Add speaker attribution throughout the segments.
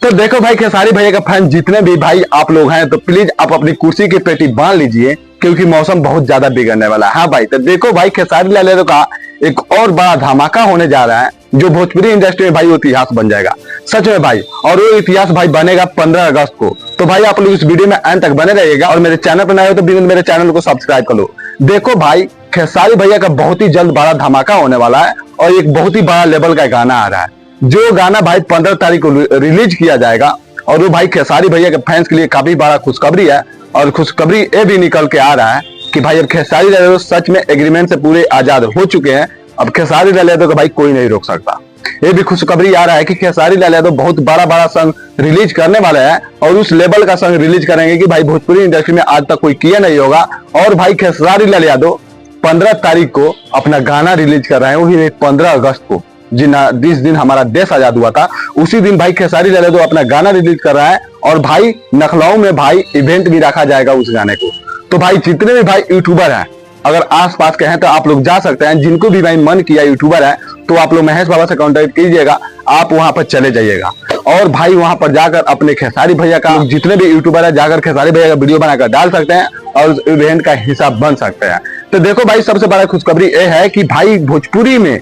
Speaker 1: तो देखो भाई, खेसारी भैया का फैन जितने भी भाई आप लोग हैं, तो प्लीज आप अपनी कुर्सी की पेटी बांध लीजिए, क्योंकि मौसम बहुत ज्यादा बिगड़ने वाला है। हाँ भाई, तो देखो भाई, खेसारी लाल यादव का एक और बड़ा धमाका होने जा रहा है, जो भोजपुरी इंडस्ट्री में भाई वो इतिहास बन जाएगा सच में भाई। और वो इतिहास भाई बनेगा 15 अगस्त को। तो भाई आप लोग इस वीडियो में अंत तक बने रहिएगा, और मेरे चैनल पर नए हो तो मेरे चैनल को सब्सक्राइब कर लो। देखो भाई, खेसारी भैया का बहुत ही जल्द बड़ा धमाका होने वाला है, और एक बहुत ही बड़ा लेवल का गाना आ रहा है, जो गाना भाई 15 तारीख को रिलीज किया जाएगा। और वो भाई खेसारी भैया के फैंस के लिए काफी बड़ा खुशखबरी है। और खुशखबरी ये भी निकल के आ रहा है कि भाई अब खेसारी लाल यादव सच में एग्रीमेंट से पूरे आजाद हो चुके हैं। अब खेसारी लाल यादव को भाई कोई नहीं रोक सकता। ये भी खुशखबरी आ रहा है कि खेसारी लाल यादव बहुत बड़ा सॉन्ग रिलीज करने वाला है, और उस लेवल का सॉन्ग रिलीज करेंगे कि भाई भोजपुरी इंडस्ट्री में आज तक कोई किया नहीं होगा। और भाई खेसारी लाल यादव 15 तारीख को अपना गाना रिलीज कर रहे हैं, वही 15 अगस्त को, जिस दिन हमारा देश आजाद हुआ था, उसी दिन भाई खेसारी लाल यादव अपना गाना रिलीज कर रहा है। और भाई लखनऊ में भाई इवेंट भी रखा जाएगा उस गाने को। तो भाई जितने भी भाई यूट्यूबर हैं, अगर आसपास के हैं तो आप लोग जा सकते हैं। जिनको भी भाई मन किया यूट्यूबर है, तो आप लोग महेश बाबा से कांटेक्ट कीजिएगा, आप वहां पर चले जाइएगा। और भाई वहां पर जाकर अपने खेसारी भैया का, जितने भी यूट्यूबर है, जाकर खेसारी भैया का वीडियो बनाकर डाल सकते हैं, और इवेंट का हिस्सा बन सकते हैं। तो देखो भाई, सबसे बड़ा खुशखबरी ये है कि भाई भोजपुरी में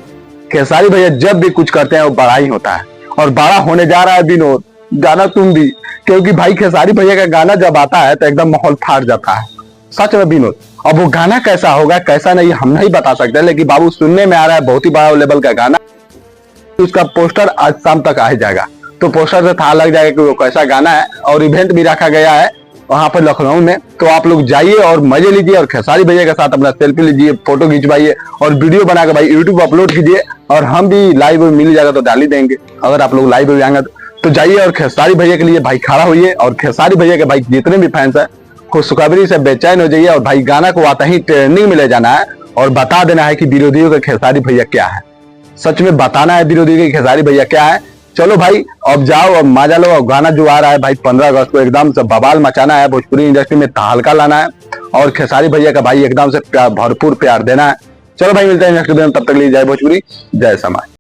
Speaker 1: खेसारी भैया जब भी कुछ करते हैं वो बड़ा ही होता है, और बड़ा होने जा रहा है विनोद गाना तुम भी। क्योंकि भाई खेसारी भैया का गाना जब आता है तो एकदम माहौल फाट जाता है सच में विनोद। अब वो गाना कैसा होगा कैसा नहीं हम नहीं बता सकते, लेकिन बाबू सुनने में आ रहा है बहुत ही बड़ा लेवल का गाना। उसका पोस्टर आज शाम तक आ जाएगा, तो पोस्टर से था लग जाएगा कि वो कैसा गाना है। और इवेंट भी रखा गया है वहां पर लखनऊ में, तो आप लोग जाइए और मजे लीजिए, और खेसारी भैया के साथ अपना सेल्फी लीजिए, फोटो खिंचवाइए, और वीडियो बनाकर भाई यूट्यूब अपलोड कीजिए। और हम भी लाइव मिल जाएगा तो डाल ही देंगे, अगर आप लोग लाइव आएंगे तो जाइए और खेसारी भैया के लिए भाई खड़ा होइए। और खेसारी भैया के भाई जितने भी फैंस है, खुशखबरी से बेचैन हो जाइए, और भाई गाना को आता ही ट्रेंडिंग में ले जाना है, और बता देना है कि विरोधियों के खेसारी भैया क्या है। सच में बताना है विरोधियों के खेसारी भैया क्या है। चलो भाई, अब जाओ, अब मजा लो। अब गाना जो आ रहा है भाई 15 अगस्त को, एकदम से बवाल मचाना है, भोजपुरी इंडस्ट्री में तहलका लाना है, और खेसारी भैया का भाई एकदम से भरपूर प्यार देना है। चलो भाई, मिलते हैं नेक्स्ट वीडियो में, तब तक लिए जय भोजपुरी, जय समाज।